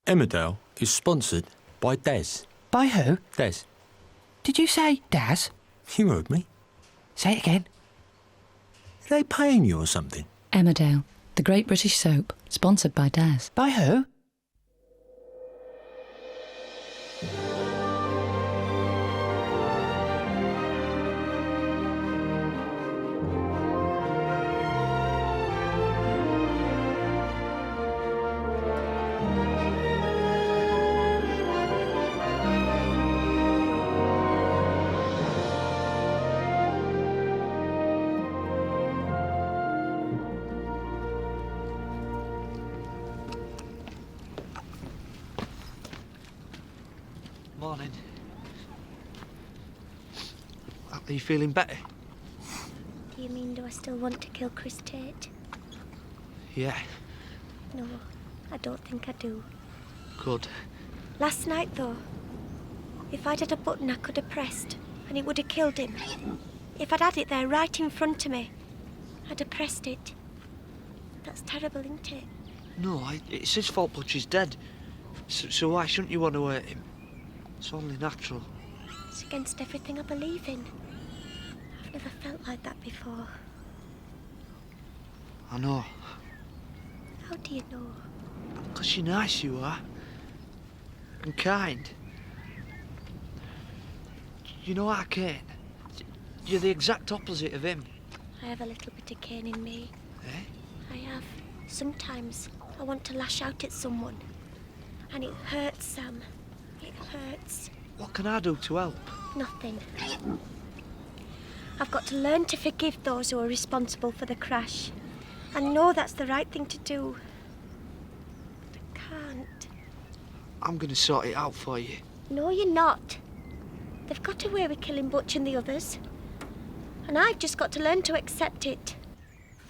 Emmerdale is sponsored by Des. By who? Des. Did you say Daz? You heard me. Say it again. Are they paying you or something? Emmerdale, the great British soap, sponsored by Daz. By who? Morning. Are you feeling better? Do you mean, do I still want to kill Chris Tate? Yeah. No, I don't think I do. Good. Last night, though, if I'd had a button I could have pressed, and it would have killed him. If I'd had it there right in front of me, I'd have pressed it. That's terrible, isn't it? No, it's his fault Butcher's dead. So why shouldn't you want to hurt him? It's only natural. It's against everything I believe in. I've never felt like that before. I know. How do you know? 'Cause you're nice, you are. And kind. You know our Kane? You're the exact opposite of him. I have a little bit of Cain in me. Eh? I have. Sometimes I want to lash out at someone. And it hurts, Sam. It hurts. What can I do to help? Nothing. I've got to learn to forgive those who are responsible for the crash. I know that's the right thing to do. But I can't. I'm gonna sort it out for you. No, you're not. They've got away with killing Butch and the others. And I've just got to learn to accept it.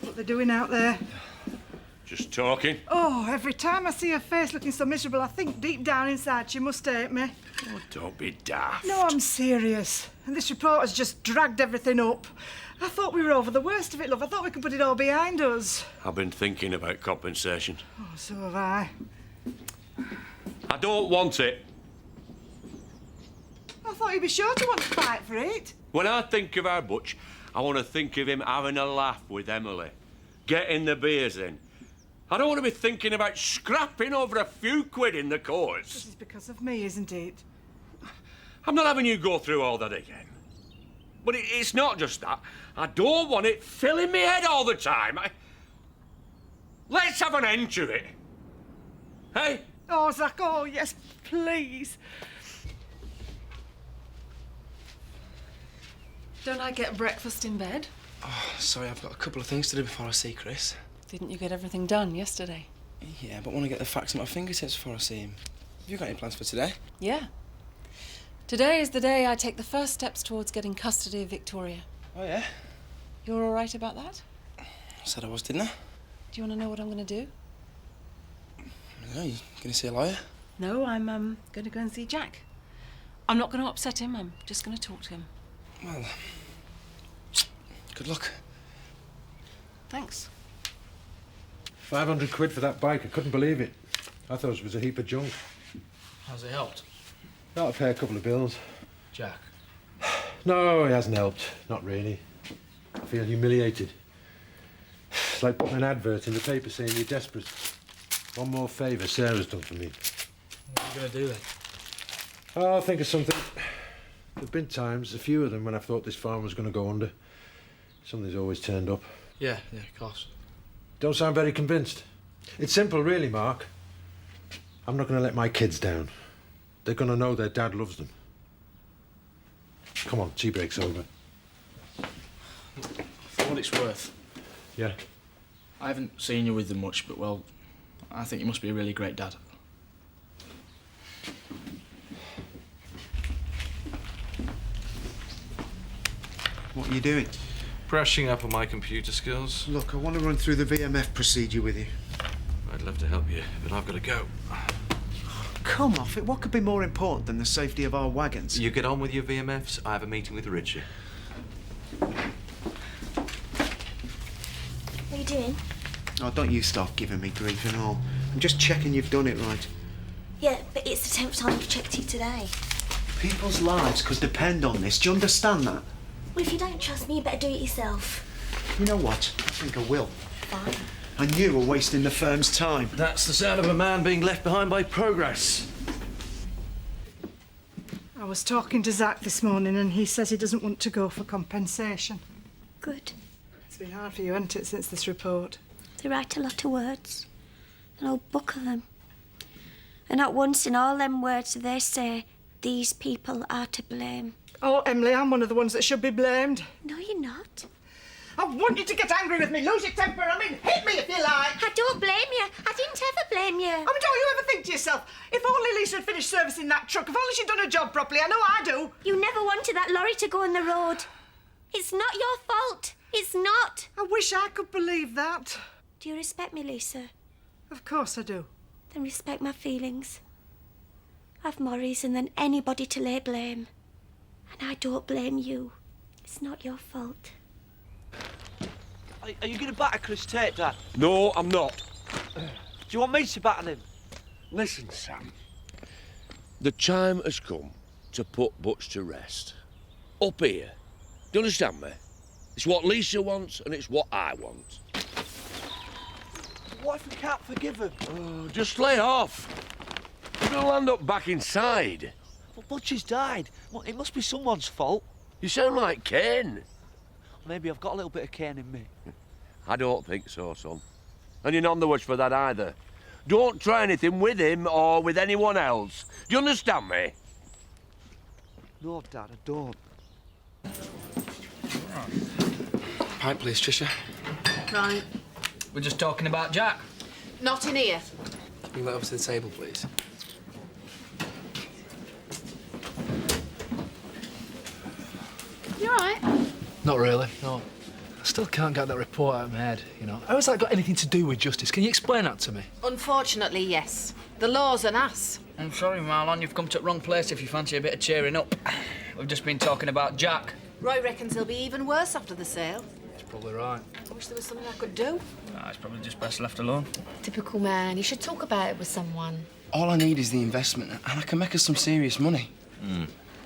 What they're doing out there? Just talking. Oh, every time I see her face looking so miserable, I think deep down inside she must hate me. Oh, don't be daft. No, I'm serious. And this reporter's just dragged everything up. I thought we were over the worst of it, love. I thought we could put it all behind us. I've been thinking about compensation. Oh, so have I. I don't want it. I thought you'd be sure to want to fight for it. When I think of our Butch, I want to think of him having a laugh with Emily, getting the beers in. I don't want to be thinking about scrapping over a few quid in the This courts. is because of me, isn't it? I'm not having you go through all that again. But it's not just that. I don't want it filling me head all the time. Let's have an end to it. Hey? Oh, Zach, oh, yes, please. Don't I get breakfast in bed? Oh, sorry, I've got a couple of things to do before I see Chris. Didn't you get everything done yesterday? Yeah, but I want to get the facts at my fingertips before I see him. Have you got any plans for today? Yeah. Today is the day I take the first steps towards getting custody of Victoria. Oh, yeah? You're all right about that? I said I was, didn't I? Do you want to know what I'm going to do? No, you're going to see a lawyer? No, I'm going to go and see Jack. I'm not going to upset him. I'm just going to talk to him. Well, good luck. Thanks. 500 quid for that bike. I couldn't believe it. I thought it was a heap of junk. How's it helped? That'll pay a couple of bills. Jack. No, it hasn't helped. Not really. I feel humiliated. It's like putting an advert in the paper saying you're desperate. One more favour Sarah's done for me. What are you going to do then? Oh, I'll think of something. There've been times, a few of them, when I've thought this farm was going to go under. Something's always turned up. Yeah, of course. Don't sound very convinced. It's simple, really, Mark. I'm not going to let my kids down. They're going to know their dad loves them. Come on, tea break's over. For what it's worth, Yeah? I haven't seen you with them much, but, well, I think you must be a really great dad. What are you doing? Brushing up on my computer skills. Look, I want to run through the VMF procedure with you. I'd love to help you, but I've got to go. Come off it. What could be more important than the safety of our wagons? You get on with your VMFs. I have a meeting with Richie. What are you doing? Oh, don't you start giving me grief and all. I'm just checking you've done it right. Yeah, but it's the 10th time I've checked it today. People's lives could depend on this. Do you understand that? Well, if you don't trust me, you better do it yourself. You know what? I think I will. Fine. And you are wasting the firm's time. That's the sound of a man being left behind by progress. I was talking to Zach this morning and he says he doesn't want to go for compensation. Good. It's been hard for you, hasn't it, since this report? They write a lot of words. An old book of them. And not once in all them words do they say, these people are to blame. Oh, Emily, I'm one of the ones that should be blamed. No, you're not. I want you to get angry with me, lose your temper. I mean, hit me if you like. I don't blame you. I didn't ever blame you. I mean, don't you ever think to yourself, if only Lisa had finished servicing that truck, if only she'd done her job properly, I know I do. You never wanted that lorry to go on the road. It's not your fault. It's not. I wish I could believe that. Do you respect me, Lisa? Of course I do. Then respect my feelings. I've more reason than anybody to lay blame. And I don't blame you. It's not your fault. Are you going to batter Chris Tate, Dad? No, I'm not. Do you want me to batter him? Listen, Sam. The time has come to put Butch to rest. Up here. Do you understand me? It's what Lisa wants and it's what I want. What if we can't forgive him? Oh, just lay off. You're going to land up back inside. Well, Butch has died. Well, it must be someone's fault. You sound like Cain. Maybe I've got a little bit of Cain in me. I don't think so, son. And you're none the worse for that either. Don't try anything with him or with anyone else. Do you understand me? No, Dad, I don't. Pipe, please, Trisha. Right. We're just talking about Jack. Not in here. Bring that over to the table, please. You all right? Not really, no. I still can't get that report out of my head, you know. How has that got anything to do with justice? Can you explain that to me? Unfortunately, yes. The law's an ass. I'm sorry, Marlon, you've come to the wrong place if you fancy a bit of cheering up. We've just been talking about Jack. Roy reckons he'll be even worse after the sale. He's probably right. I wish there was something I could do. Nah, it's probably just best left alone. Typical man. You should talk about it with someone. All I need is the investment, and I can make us some serious money.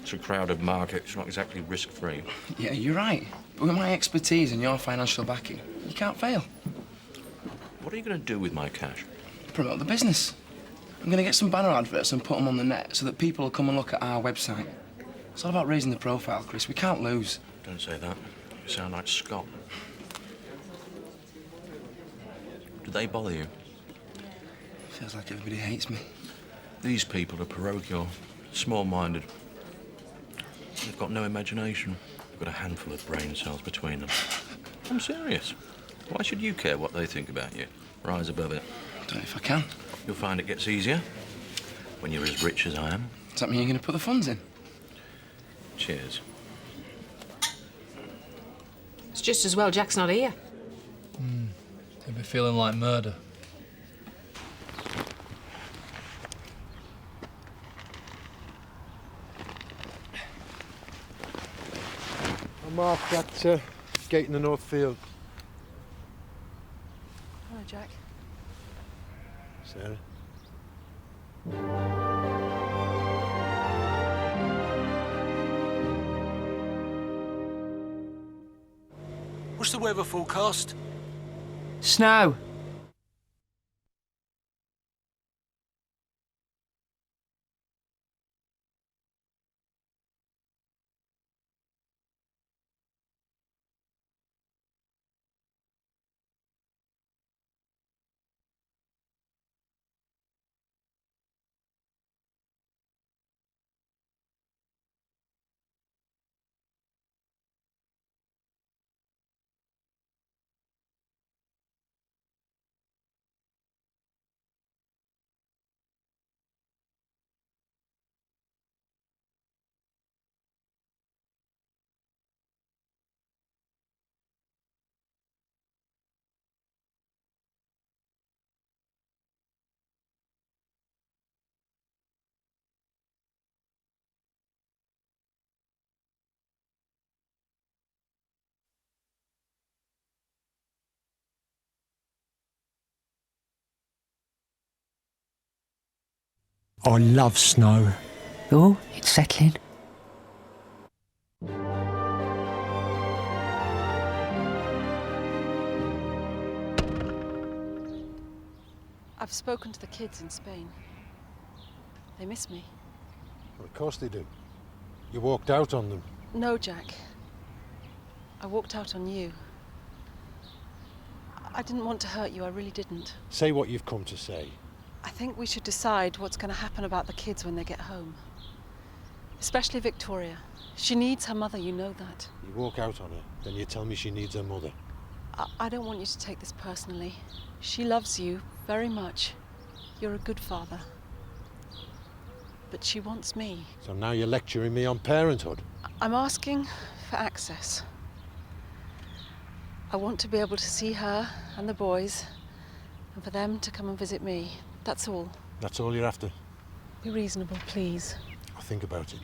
It's a crowded market. It's not exactly risk-free. Yeah, you're right. But with my expertise and your financial backing, you can't fail. What are you going to do with my cash? Promote the business. I'm going to get some banner adverts and put them on the net so that people will come and look at our website. It's all about raising the profile, Chris. We can't lose. Don't say that. You sound like Scott. Do they bother you? Feels like everybody hates me. These people are parochial, small-minded. They've got no imagination. They've got a handful of brain cells between them. I'm serious. Why should you care what they think about you? Rise above it. Don't know if I can. You'll find it gets easier when you're as rich as I am. Does that mean you're going to put the funds in? Cheers. It's just as well Jack's not here. He'll be feeling like murder. I'll mark that gate in the north field. Hello, Jack. Sarah. What's the weather forecast? Snow. I love snow. Oh, it's settling. I've spoken to the kids in Spain. They miss me. Well, of course they do. You walked out on them. No, Jack. I walked out on you. I didn't want to hurt you, I really didn't. Say what you've come to say. I think we should decide what's going to happen about the kids when they get home. Especially Victoria. She needs her mother, you know that. You walk out on her, then you tell me she needs her mother. I don't want you to take this personally. She loves you very much. You're a good father. But she wants me. So now you're lecturing me on parenthood. I'm asking for access. I want to be able to see her and the boys, and for them to come and visit me. That's all. That's all you're after? Be reasonable, please. I'll think about it.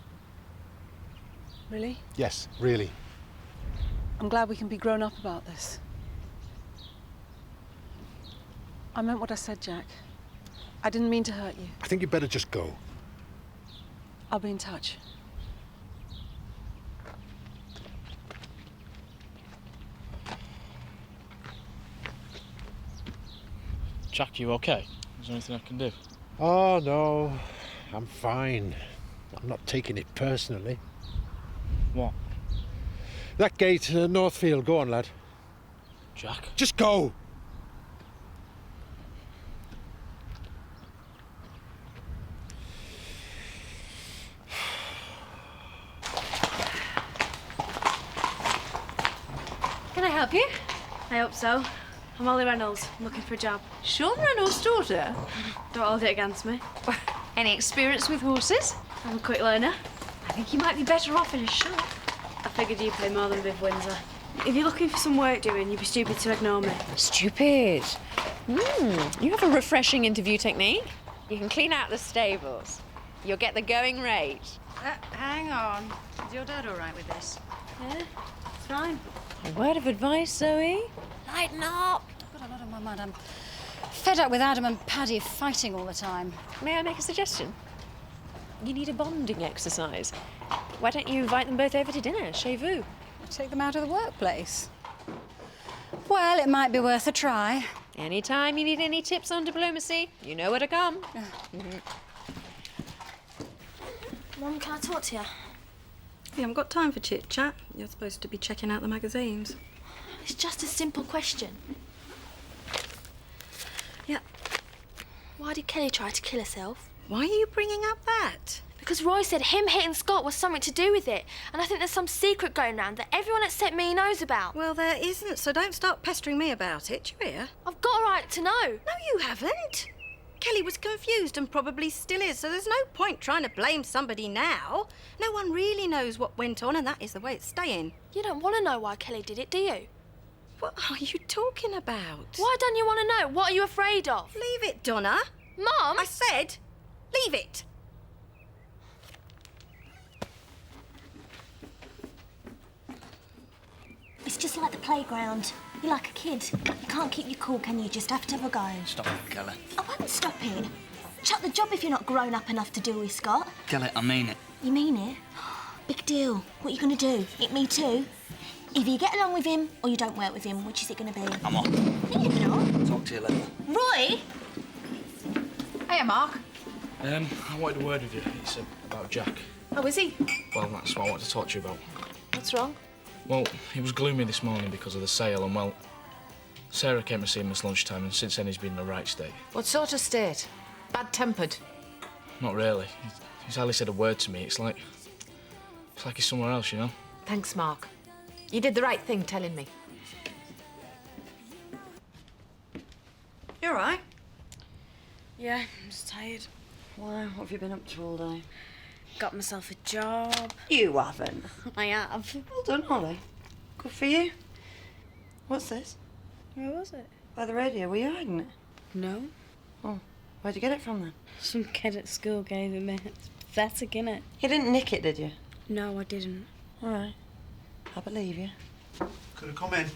Really? Yes, really. I'm glad we can be grown up about this. I meant what I said, Jack. I didn't mean to hurt you. I think you'd better just go. I'll be in touch. Jack, you okay? Is there anything I can do? Oh, no. I'm fine. I'm not taking it personally. What? That gate, Northfield. Go on, lad. Jack? Just go! Can I help you? I hope so. I'm Molly Reynolds. I'm looking for a job. Sean Reynolds' daughter? Don't hold it against me. Any experience with horses? I'm a quick learner. I think you might be better off in a shop. I figured you pay more than Viv Windsor. If you're looking for some work doing, you'd be stupid to ignore me. Stupid. You have a refreshing interview technique. You can clean out the stables. You'll get the going rate. Hang on. Is your dad all right with this? Yeah, it's fine. A word of advice, Zoe? Lighten up. I've got a lot on my mind. I'm fed up with Adam and Paddy fighting all the time. May I make a suggestion? You need a bonding exercise. Why don't you invite them both over to dinner, chez vous? Take them out of the workplace. Well, it might be worth a try. Anytime you need any tips on diplomacy, you know where to come. Mum, can I talk to you? We haven't got time for chit-chat. You're supposed to be checking out the magazines. It's just a simple question. Yeah. Why did Kelly try to kill herself? Why are you bringing up that? Because Roy said him hitting Scott was something to do with it. And I think there's some secret going round that everyone except me knows about. Well, there isn't, so don't start pestering me about it, do you hear? I've got a right to know. No, you haven't. Kelly was confused and probably still is, so there's no point trying to blame somebody now. No one really knows what went on, and that is the way it's staying. You don't want to know why Kelly did it, do you? What are you talking about? Why don't you want to know? What are you afraid of? Leave it, Donna. Mum! I said, leave it. It's just like the playground. You're like a kid. You can't keep your cool, can you? Just have to have a go. Stop it, Kelly. I won't stop it. Chuck the job if you're not grown up enough to deal with Scott. Kelly, I mean it. You mean it? Big deal. What are you going to do? Hit me too? Either you get along with him or you don't work with him. Which is it going to be? I'm off. No, you're not. Talk to you later. Roy! Hiya, Mark. I wanted a word with you. It's about Jack. Oh, is he? Well, that's what I wanted to talk to you about. What's wrong? Well, he was gloomy this morning because of the sale, and well, Sarah came to see him at lunchtime, and since then he's been in the right state. What sort of state? Bad-tempered? Not really. He's hardly said a word to me. It's like he's somewhere else, you know? Thanks, Mark. You did the right thing telling me. You all right? Yeah, I'm just tired. Why? What have you been up to all day? Got myself a job. You haven't. I have. Well done, Holly. Good for you. What's this? Where was it? By the radio. Were you hiding it? No. Oh, where'd you get it from then? Some kid at school gave it me. It's pathetic, innit? You didn't nick it, did you? No, I didn't. All right. I believe you. Could I come in?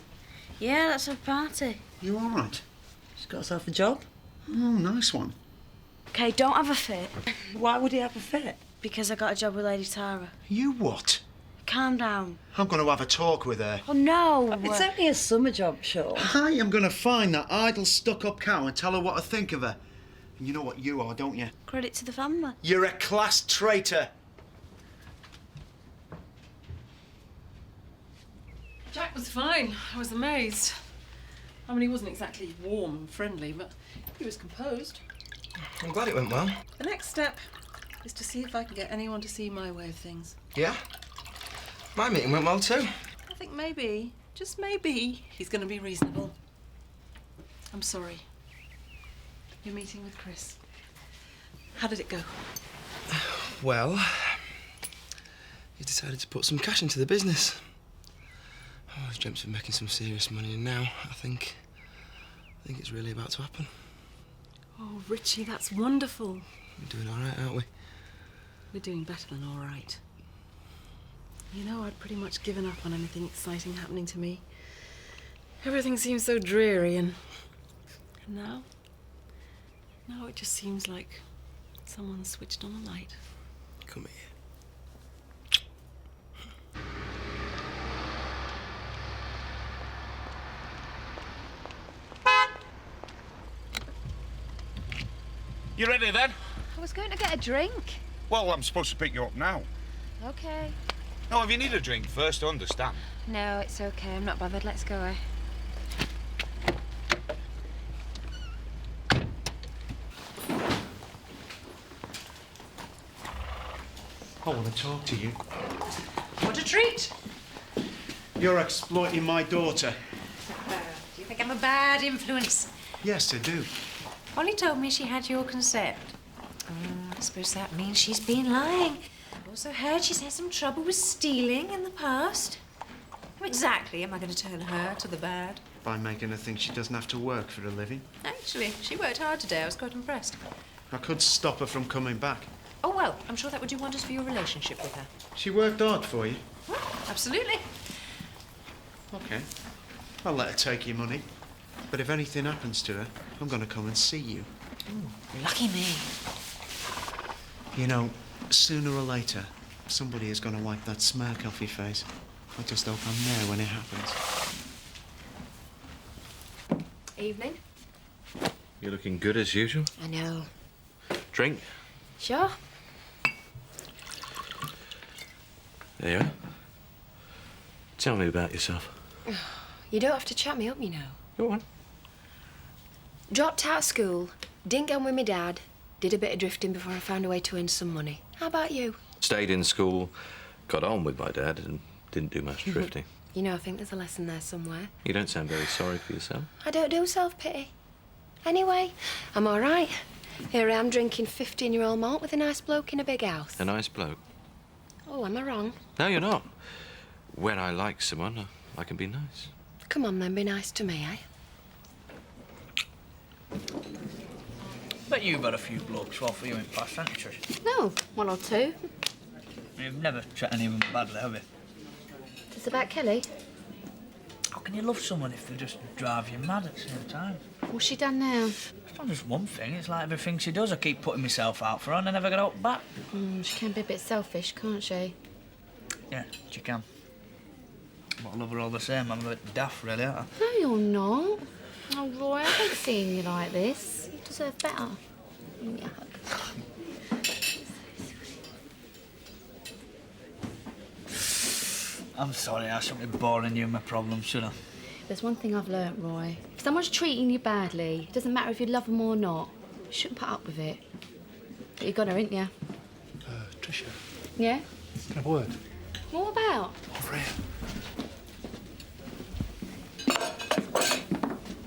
Yeah, that's a party. You all right? She's got herself a job. Oh, nice one. OK, don't have a fit. Why would he have a fit? Because I got a job with Lady Tara. You what? Calm down. I'm going to have a talk with her. Oh, no. It's only a summer job, sure. I am going to find that idle, stuck-up cow and tell her what I think of her. And you know what you are, don't you? Credit to the family. You're a class traitor. Jack was fine. I was amazed. I mean, he wasn't exactly warm and friendly, but he was composed. I'm glad it went well. The next step is to see if I can get anyone to see my way of things. Yeah? My meeting went well too. I think maybe, just maybe, he's going to be reasonable. I'm sorry. Your meeting with Chris. How did it go? Well, he's decided to put some cash into the business. I always dreamt of making some serious money, and now I think it's really about to happen. Oh, Richie, that's wonderful. We're doing all right, aren't we? We're doing better than all right. You know, I'd pretty much given up on anything exciting happening to me. Everything seems so dreary, and now it just seems like someone switched on a light. Come here. You ready then? I was going to get a drink. Well, I'm supposed to pick you up now. OK. No, if you need a drink first, I understand. No, it's OK. I'm not bothered. Let's go, eh? I want to talk to you. What a treat. You're exploiting my daughter. Do you think I'm a bad influence? Yes, I do. Polly told me she had your consent. I suppose that means she's been lying. I've also heard she's had some trouble with stealing in the past. How exactly am I going to turn her to the bad? By making her think she doesn't have to work for a living. Actually, she worked hard today. I was quite impressed. I could stop her from coming back. Oh, well, I'm sure that would do wonders for your relationship with her. She worked hard for you. Absolutely. OK. I'll let her take your money. But if anything happens to her, I'm going to come and see you. Ooh, lucky me. You know, sooner or later, somebody is going to wipe that smirk off your face. I just hope I'm there when it happens. Evening. You're looking good as usual. I know. Drink? Sure. There you are. Tell me about yourself. You don't have to chat me up, you know. Go on. Dropped out of school, didn't go with my dad, did a bit of drifting before I found a way to earn some money. How about you? Stayed in school, got on with my dad, and didn't do much drifting. You know, I think there's a lesson there somewhere. You don't sound very sorry for yourself. I don't do self-pity. Anyway, I'm all right. Here I am drinking 15-year-old malt with a nice bloke in a big house. A nice bloke. Oh, am I wrong? No, you're not. When I like someone, I can be nice. Come on, then, be nice to me, eh? Bet you've had a few blokes fall for you in past, haven't you, Trish? No, one or two. You've never treated anyone badly, have you? It's about Kelly. How can you love someone if they just drive you mad at the same time? What's she done now? It's not just one thing, it's like everything she does. I keep putting myself out for her and I never get out back. She can be a bit selfish, can't she? Yeah, she can. But I love her all the same. I'm a bit daft, really, aren't I? No, you're not. Oh, Roy, I hate seeing you like this. You deserve better. Give me a hug. I'm sorry, I shouldn't be boring you with my problems, should I? There's one thing I've learnt, Roy. If someone's treating you badly, it doesn't matter if you love them or not. You shouldn't put up with it. But you got her, ain't you? Tricia, Yeah? can I have a word? What about? Over here.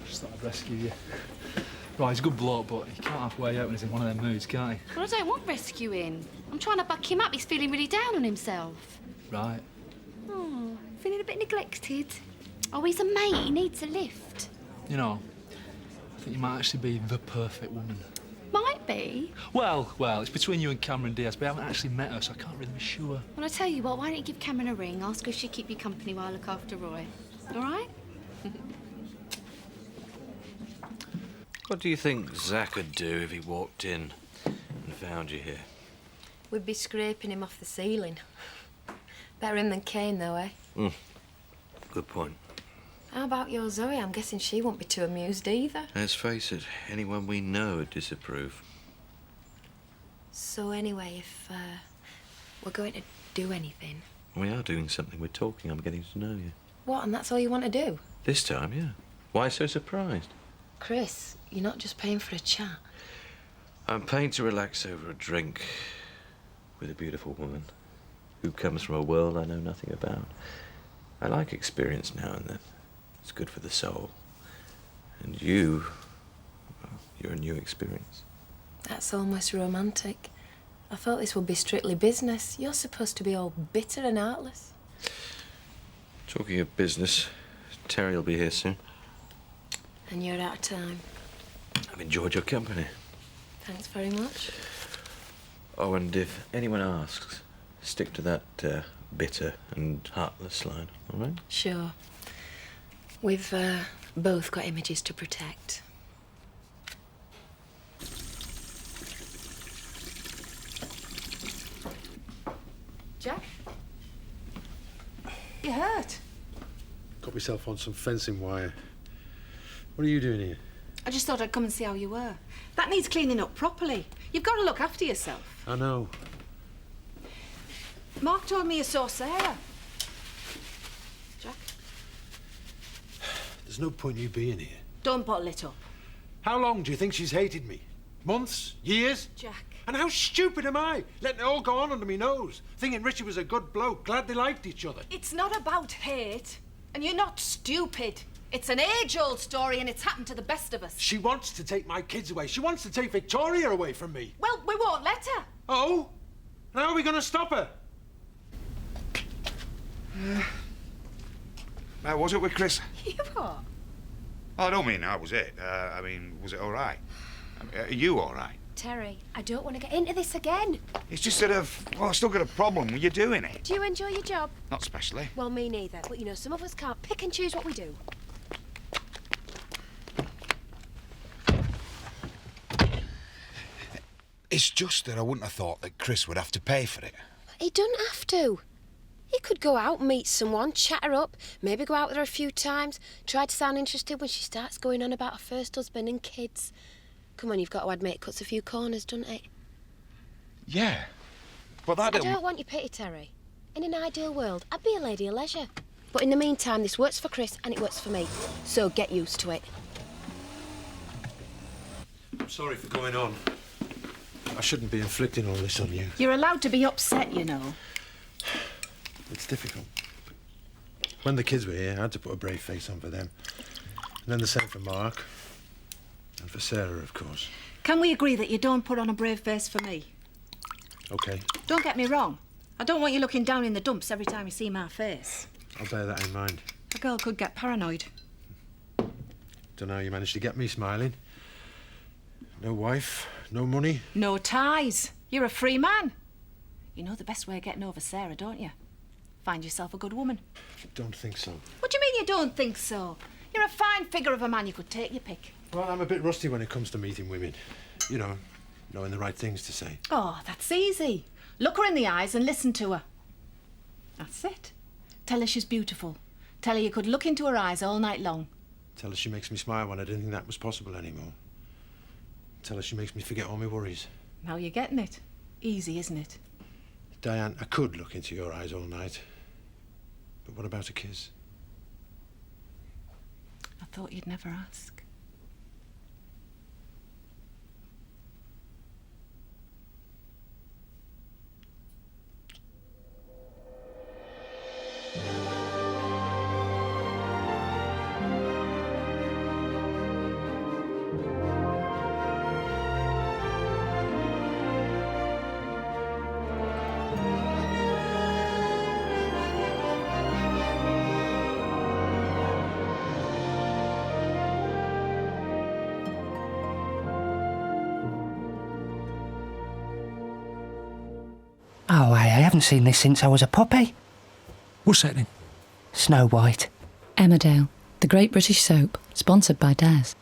Just thought I'd rescue you. Right, he's a good bloke, but he can't halfway out when he's in one of them moods, can't he? Well, I don't want rescuing. I'm trying to buck him up. He's feeling really down on himself. Right. Oh, feeling a bit neglected. Oh, he's a mate. He needs a lift. You know, I think you might actually be the perfect woman. Might be. Well, it's between you and Cameron Diaz, but I haven't actually met her, so I can't really be sure. Well, I tell you what, why don't you give Cameron a ring, ask her if she'll keep you company while I look after Roy. All right? What do you think Zach would do if he walked in? found you here? We'd be scraping him off the ceiling. Better him than Kane, though, eh? Good point. How about your Zoe? I'm guessing she won't be too amused either. Let's face it, anyone we know would disapprove. So anyway, if we're going to do anything... We are doing something. We're talking. I'm getting to know you. What, and that's all you want to do? This time, yeah. Why so surprised? Chris, you're not just paying for a chat. I'm paying to relax over a drink with a beautiful woman who comes from a world I know nothing about. I like experience now and then. It's good for the soul. And you, well, you're a new experience. That's almost romantic. I thought this would be strictly business. You're supposed to be all bitter and heartless. Talking of business, Terry will be here soon. And you're out of time. I've enjoyed your company. Thanks very much. Oh, and if anyone asks, stick to that bitter and heartless line, all right? Sure. We've both got images to protect. Jack? You hurt? Got myself on some fencing wire. What are you doing here? I just thought I'd come and see how you were. That needs cleaning up properly. You've got to look after yourself. I know. Mark told me you saw Sarah. Jack? There's no point in you being here. Don't bottle it up. How long do you think she's hated me? Months? Years? Jack. And how stupid am I? Letting it all go on under me nose. Thinking Richie was a good bloke. Glad they liked each other. It's not about hate. And you're not stupid. It's an age-old story and it's happened to the best of us. She wants to take my kids away. She wants to take Victoria away from me. Well, we won't let her. Oh? And how are we going to stop her? How was it with Chris? What? Oh, I don't mean how was it. I mean, was it all right? I mean, are you all right? Terry, I don't want to get into this again. It's just that I still got a problem with you doing it. Do you enjoy your job? Not especially. Well, me neither. But, you know, some of us can't pick and choose what we do. It's just that I wouldn't have thought that Chris would have to pay for it. He doesn't have to. He could go out, meet someone, chat her up, maybe go out with her a few times, try to sound interested when she starts going on about her first husband and kids. Come on, you've got to admit it cuts a few corners, doesn't it? Yeah, but that I don't want your pity, Terry. In an ideal world, I'd be a lady of leisure. But in the meantime, this works for Chris and it works for me. So get used to it. I'm sorry for going on. I shouldn't be inflicting all this on you. You're allowed to be upset, you know. It's difficult. When the kids were here, I had to put a brave face on for them. And then the same for Mark. And for Sarah, of course. Can we agree that you don't put on a brave face for me? OK. Don't get me wrong. I don't want you looking down in the dumps every time you see my face. I'll bear that in mind. A girl could get paranoid. Don't know how you managed to get me smiling. No wife, no money. No ties. You're a free man. You know the best way of getting over Sarah, don't you? Find yourself a good woman. Don't think so. What do you mean you don't think so? You're a fine figure of a man. You could take your pick. Well, I'm a bit rusty when it comes to meeting women. You know, knowing the right things to say. Oh, that's easy. Look her in the eyes and listen to her. That's it. Tell her she's beautiful. Tell her you could look into her eyes all night long. Tell her she makes me smile when I didn't think that was possible anymore. Tell her she makes me forget all my worries. Now you're getting it. Easy, isn't it? Diane, I could look into your eyes all night. But what about a kiss? I thought you'd never ask. Oh, I haven't seen this since I was a puppy. What's that then? Snow White. Emmerdale, the great British soap, sponsored by Daz.